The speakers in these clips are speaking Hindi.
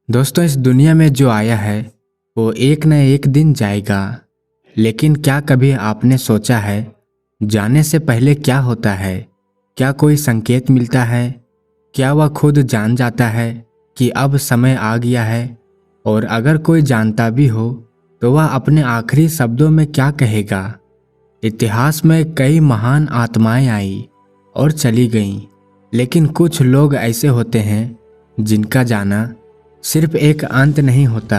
दोस्तों, इस दुनिया में जो आया है वो एक न एक दिन जाएगा। लेकिन क्या कभी आपने सोचा है जाने से पहले क्या होता है? क्या कोई संकेत मिलता है? क्या वह खुद जान जाता है कि अब समय आ गया है? और अगर कोई जानता भी हो तो वह अपने आखिरी शब्दों में क्या कहेगा? इतिहास में कई महान आत्माएं आई और चली गईं, लेकिन कुछ लोग ऐसे होते हैं जिनका जाना सिर्फ एक अंत नहीं होता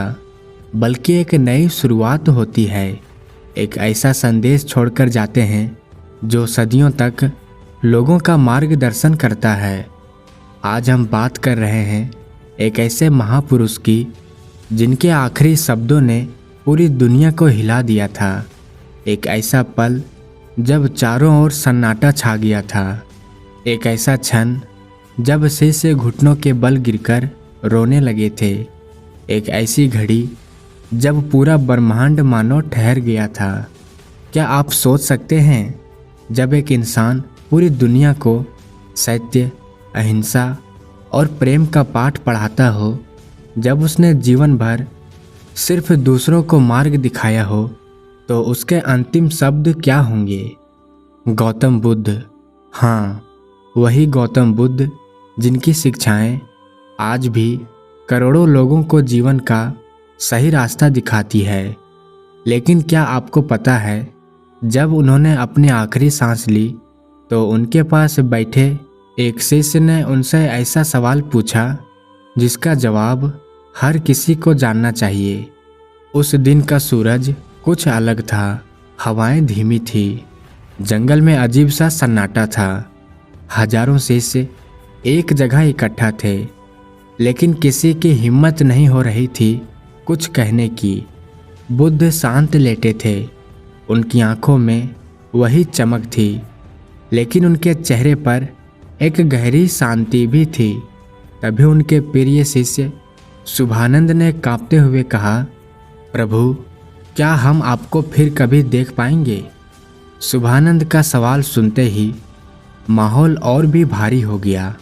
बल्कि एक नई शुरुआत होती है। एक ऐसा संदेश छोड़कर जाते हैं जो सदियों तक लोगों का मार्गदर्शन करता है। आज हम बात कर रहे हैं एक ऐसे महापुरुष की जिनके आखिरी शब्दों ने पूरी दुनिया को हिला दिया था। एक ऐसा पल जब चारों ओर सन्नाटा छा गया था। एक ऐसा क्षण जब से घुटनों के बल गिरकर रोने लगे थे। एक ऐसी घड़ी जब पूरा ब्रह्मांड मानो ठहर गया था। क्या आप सोच सकते हैं जब एक इंसान पूरी दुनिया को सत्य, अहिंसा और प्रेम का पाठ पढ़ाता हो, जब उसने जीवन भर सिर्फ दूसरों को मार्ग दिखाया हो, तो उसके अंतिम शब्द क्या होंगे? गौतम बुद्ध। हाँ, वही गौतम बुद्ध जिनकी शिक्षाएं आज भी करोड़ों लोगों को जीवन का सही रास्ता दिखाती है। लेकिन क्या आपको पता है, जब उन्होंने अपनी आखिरी सांस ली तो उनके पास बैठे एक शिष्य ने उनसे ऐसा सवाल पूछा जिसका जवाब हर किसी को जानना चाहिए। उस दिन का सूरज कुछ अलग था। हवाएं धीमी थी। जंगल में अजीब सा सन्नाटा था। हजारों शिष्य एक जगह इकट्ठा थे, लेकिन किसी की हिम्मत नहीं हो रही थी कुछ कहने की। बुद्ध शांत लेटे थे। उनकी आंखों में वही चमक थी, लेकिन उनके चेहरे पर एक गहरी शांति भी थी। तभी उनके प्रिय शिष्य शुभानंद ने कांपते हुए कहा, प्रभु, क्या हम आपको फिर कभी देख पाएंगे? शुभानंद का सवाल सुनते ही माहौल और भी भारी हो गया।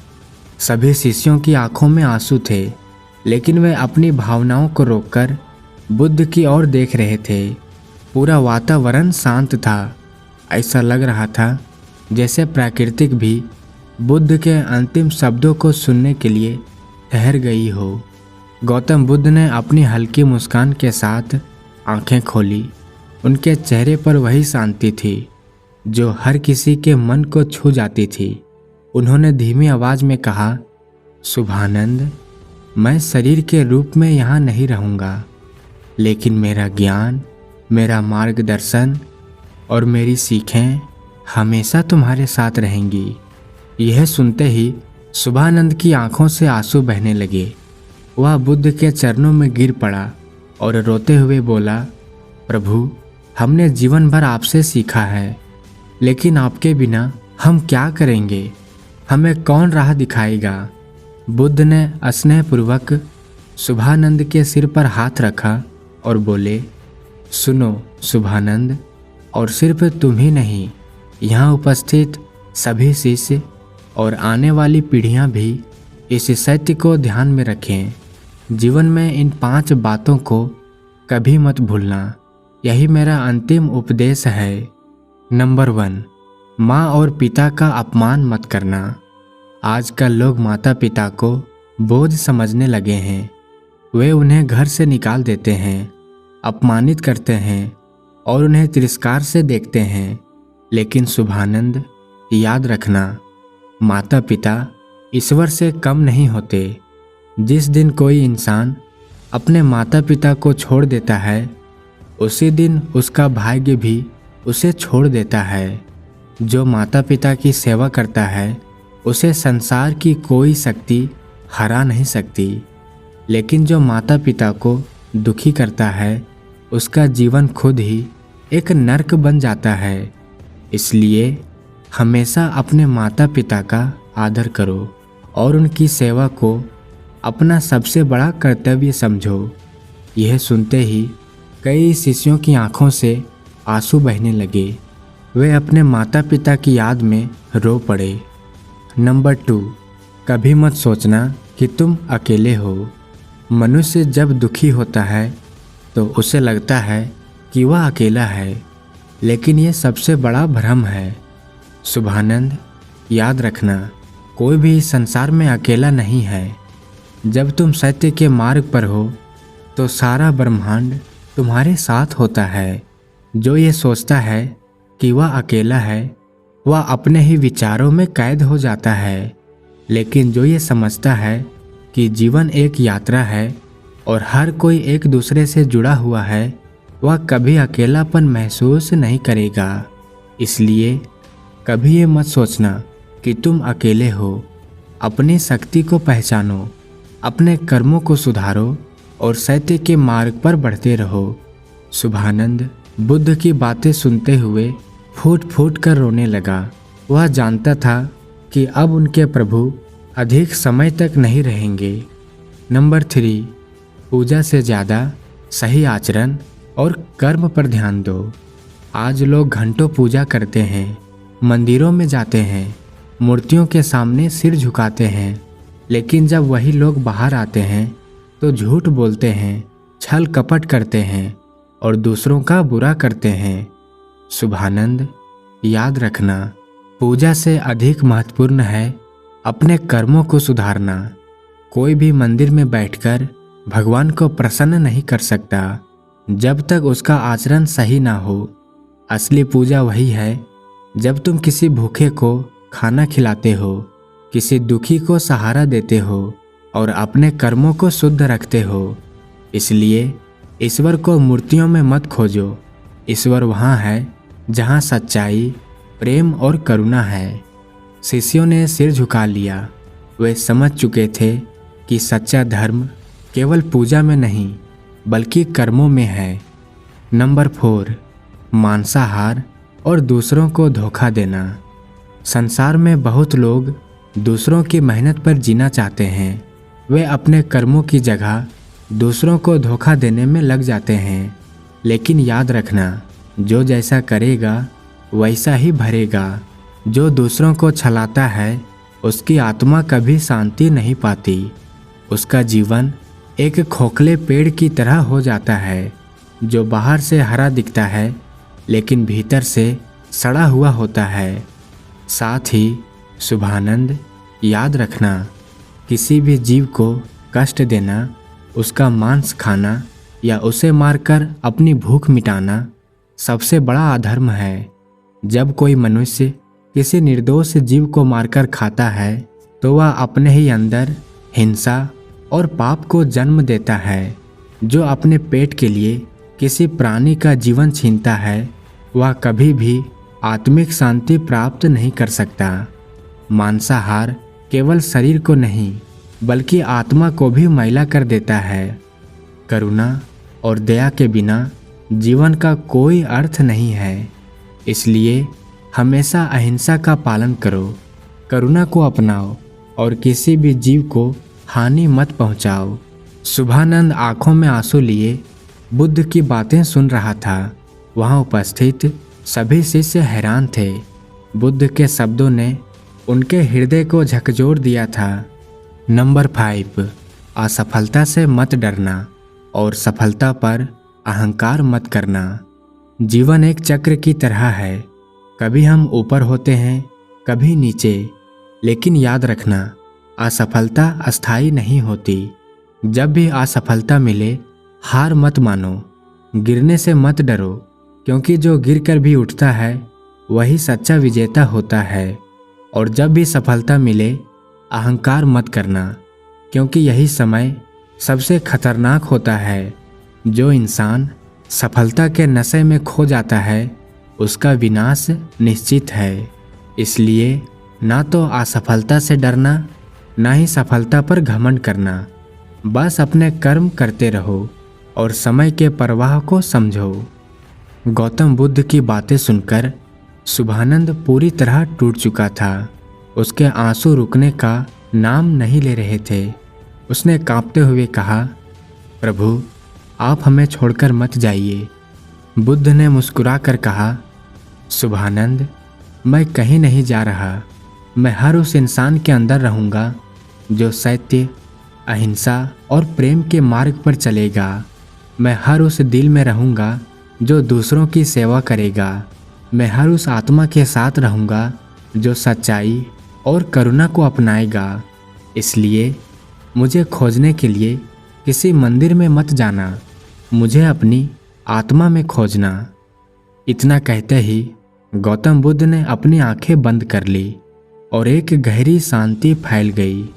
सभी शिष्यों की आंखों में आंसू थे, लेकिन वे अपनी भावनाओं को रोककर बुद्ध की ओर देख रहे थे। पूरा वातावरण शांत था। ऐसा लग रहा था जैसे प्रकृति भी बुद्ध के अंतिम शब्दों को सुनने के लिए ठहर गई हो। गौतम बुद्ध ने अपनी हल्की मुस्कान के साथ आंखें खोली। उनके चेहरे पर वही शांति थी जो हर किसी के मन को छू जाती थी। उन्होंने धीमी आवाज में कहा, शुभानंद, मैं शरीर के रूप में यहाँ नहीं रहूँगा, लेकिन मेरा ज्ञान, मेरा मार्गदर्शन और मेरी सीखें हमेशा तुम्हारे साथ रहेंगी। यह सुनते ही शुभानंद की आंखों से आंसू बहने लगे। वह बुद्ध के चरणों में गिर पड़ा और रोते हुए बोला, प्रभु, हमने जीवन भर आपसे सीखा है, लेकिन आपके बिना हम क्या करेंगे? हमें कौन राह दिखाएगा? बुद्ध ने स्नेहपूर्वक शुभानंद के सिर पर हाथ रखा और बोले, सुनो शुभानंद, और सिर्फ तुम ही नहीं, यहाँ उपस्थित सभी शिष्य और आने वाली पीढ़ियाँ भी इस सत्य को ध्यान में रखें। जीवन में इन 5 बातों को कभी मत भूलना। यही मेरा अंतिम उपदेश है। नंबर 1, माँ और पिता का अपमान मत करना। आजकल लोग माता पिता को बोझ समझने लगे हैं। वे उन्हें घर से निकाल देते हैं, अपमानित करते हैं और उन्हें तिरस्कार से देखते हैं। लेकिन शुभानंद, याद रखना, माता पिता ईश्वर से कम नहीं होते। जिस दिन कोई इंसान अपने माता पिता को छोड़ देता है, उसी दिन उसका भाग्य भी उसे छोड़ देता है। जो माता पिता की सेवा करता है उसे संसार की कोई शक्ति हरा नहीं सकती, लेकिन जो माता पिता को दुखी करता है उसका जीवन खुद ही एक नर्क बन जाता है। इसलिए हमेशा अपने माता पिता का आदर करो और उनकी सेवा को अपना सबसे बड़ा कर्तव्य समझो। यह सुनते ही कई शिष्यों की आंखों से आंसू बहने लगे। वे अपने माता पिता की याद में रो पड़े। नंबर 2, कभी मत सोचना कि तुम अकेले हो। मनुष्य जब दुखी होता है तो उसे लगता है कि वह अकेला है, लेकिन ये सबसे बड़ा भ्रम है। शुभानंद, याद रखना, कोई भी इस संसार में अकेला नहीं है। जब तुम सत्य के मार्ग पर हो तो सारा ब्रह्मांड तुम्हारे साथ होता है। जो ये सोचता है कि वह अकेला है, वह अपने ही विचारों में कैद हो जाता है। लेकिन जो ये समझता है कि जीवन एक यात्रा है और हर कोई एक दूसरे से जुड़ा हुआ है, वह कभी अकेलापन महसूस नहीं करेगा। इसलिए कभी ये मत सोचना कि तुम अकेले हो। अपनी शक्ति को पहचानो, अपने कर्मों को सुधारो और सत्य के मार्ग पर बढ़ते रहो। शुभानंद बुद्ध की बातें सुनते हुए फूट फूट कर रोने लगा। वह जानता था कि अब उनके प्रभु अधिक समय तक नहीं रहेंगे। नंबर 3, पूजा से ज़्यादा सही आचरण और कर्म पर ध्यान दो। आज लोग घंटों पूजा करते हैं, मंदिरों में जाते हैं, मूर्तियों के सामने सिर झुकाते हैं, लेकिन जब वही लोग बाहर आते हैं तो झूठ बोलते हैं, छल कपट करते हैं और दूसरों का बुरा करते हैं। शुभानंद, याद रखना, पूजा से अधिक महत्वपूर्ण है अपने कर्मों को सुधारना। कोई भी मंदिर में बैठकर भगवान को प्रसन्न नहीं कर सकता जब तक उसका आचरण सही ना हो। असली पूजा वही है जब तुम किसी भूखे को खाना खिलाते हो, किसी दुखी को सहारा देते हो और अपने कर्मों को शुद्ध रखते हो। इसलिए ईश्वर को मूर्तियों में मत खोजो। ईश्वर वहाँ है जहाँ सच्चाई, प्रेम और करुणा है। शिष्यों ने सिर झुका लिया। वे समझ चुके थे कि सच्चा धर्म केवल पूजा में नहीं बल्कि कर्मों में है। नंबर 4, मांसाहार और दूसरों को धोखा देना। संसार में बहुत लोग दूसरों की मेहनत पर जीना चाहते हैं। वे अपने कर्मों की जगह दूसरों को धोखा देने में लग जाते हैं। लेकिन याद रखना, जो जैसा करेगा वैसा ही भरेगा। जो दूसरों को छलाता है उसकी आत्मा कभी शांति नहीं पाती। उसका जीवन एक खोखले पेड़ की तरह हो जाता है जो बाहर से हरा दिखता है लेकिन भीतर से सड़ा हुआ होता है। साथ ही शुभानंद, याद रखना, किसी भी जीव को कष्ट देना, उसका मांस खाना या उसे मारकर अपनी भूख मिटाना सबसे बड़ा अधर्म है। जब कोई मनुष्य किसी निर्दोष जीव को मारकर खाता है तो वह अपने ही अंदर हिंसा और पाप को जन्म देता है। जो अपने पेट के लिए किसी प्राणी का जीवन छीनता है वह कभी भी आत्मिक शांति प्राप्त नहीं कर सकता। मांसाहार केवल शरीर को नहीं बल्कि आत्मा को भी मैला कर देता है। करुणा और दया के बिना जीवन का कोई अर्थ नहीं है। इसलिए हमेशा अहिंसा का पालन करो, करुणा को अपनाओ और किसी भी जीव को हानि मत पहुंचाओ। शुभानंद आंखों में आंसू लिए बुद्ध की बातें सुन रहा था। वहां उपस्थित सभी शिष्य हैरान थे। बुद्ध के शब्दों ने उनके हृदय को झकझोर दिया था। नंबर 5, असफलता से मत डरना और सफलता पर अहंकार मत करना। जीवन एक चक्र की तरह है, कभी हम ऊपर होते हैं कभी नीचे, लेकिन याद रखना असफलता अस्थायी नहीं होती। जब भी असफलता मिले हार मत मानो, गिरने से मत डरो, क्योंकि जो गिरकर भी उठता है वही सच्चा विजेता होता है। और जब भी सफलता मिले अहंकार मत करना, क्योंकि यही समय सबसे खतरनाक होता है। जो इंसान सफलता के नशे में खो जाता है उसका विनाश निश्चित है। इसलिए ना तो असफलता से डरना, ना ही सफलता पर घमंड करना। बस अपने कर्म करते रहो और समय के प्रवाह को समझो। गौतम बुद्ध की बातें सुनकर शुभानंद पूरी तरह टूट चुका था। उसके आंसू रुकने का नाम नहीं ले रहे थे। उसने कांपते हुए कहा, प्रभु आप हमें छोड़कर मत जाइए। बुद्ध ने मुस्कुराकर कहा, शुभानंद मैं कहीं नहीं जा रहा। मैं हर उस इंसान के अंदर रहूँगा जो सत्य, अहिंसा और प्रेम के मार्ग पर चलेगा। मैं हर उस दिल में रहूँगा जो दूसरों की सेवा करेगा। मैं हर उस आत्मा के साथ रहूँगा जो सच्चाई और करुणा को अपनाएगा। इसलिए मुझे खोजने के लिए किसी मंदिर में मत जाना, मुझे अपनी आत्मा में खोजना। इतना कहते ही गौतम बुद्ध ने अपनी आंखें बंद कर ली और एक गहरी शांति फैल गई।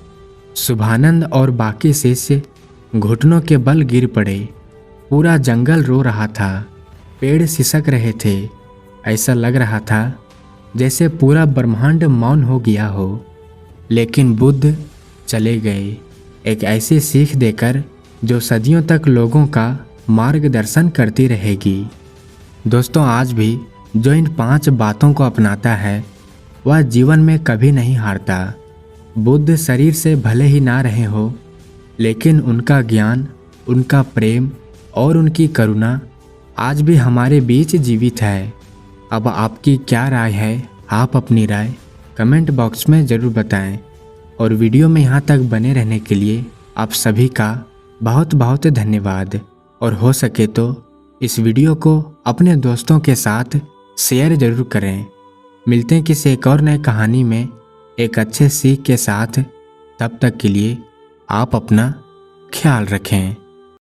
शुभानंद और बाकी शिष्य घुटनों के बल गिर पड़े। पूरा जंगल रो रहा था, पेड़ सिसक रहे थे। ऐसा लग रहा था जैसे पूरा ब्रह्मांड मौन हो गया हो। लेकिन बुद्ध चले गए, एक ऐसी सीख देकर जो सदियों तक लोगों का मार्गदर्शन करती रहेगी। दोस्तों, आज भी जो इन 5 बातों को अपनाता है वह जीवन में कभी नहीं हारता। बुद्ध शरीर से भले ही ना रहे हो, लेकिन उनका ज्ञान, उनका प्रेम और उनकी करुणा आज भी हमारे बीच जीवित है। अब आपकी क्या राय है? आप अपनी राय कमेंट बॉक्स में ज़रूर बताएं। और वीडियो में यहाँ तक बने रहने के लिए आप सभी का बहुत बहुत धन्यवाद। और हो सके तो इस वीडियो को अपने दोस्तों के साथ शेयर ज़रूर करें। मिलते हैं किसी एक और नए कहानी में एक अच्छे सीख के साथ। तब तक के लिए आप अपना ख्याल रखें।